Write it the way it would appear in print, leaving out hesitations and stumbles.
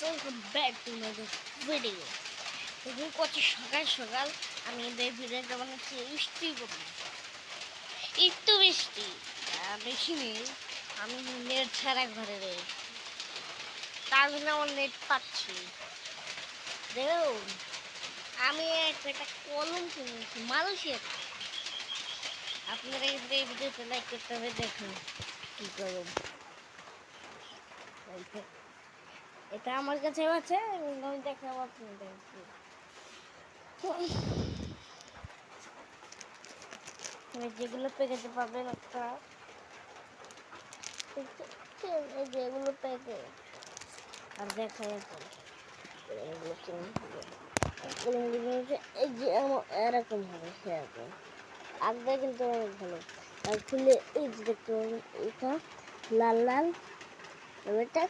welcome back to another video. এখন কত সকাল সকাল আমি এই ভিডিওটা বানাচ্ছি বৃষ্টি কমে একটু বৃষ্টি বেশি নেই। আমি নেট ছাড়া ঘরে রয়েছি, তার জন্য আমার নেট পাচ্ছি। দেখুন আমি একটা কলম কিনেছি মালয়েশিয়া। আপনারা এই ভিডিওতে লাইক করতে হবে। দেখুন কি কলম, এটা আমার কাছে আছে, আমি দেখাবো আপনাদেরকে। যেগুলো প্যাকেটে পাবেন একটা, যেগুলো প্যাকেট আর দেখাই এখন এগুলো কেমন হবে। এই যে এরকম হবে, সেরকম আগটা কিন্তু অনেক ভালো। আর খুলে এই যে দেখতে পাবেন এটা লাল লাল, এটা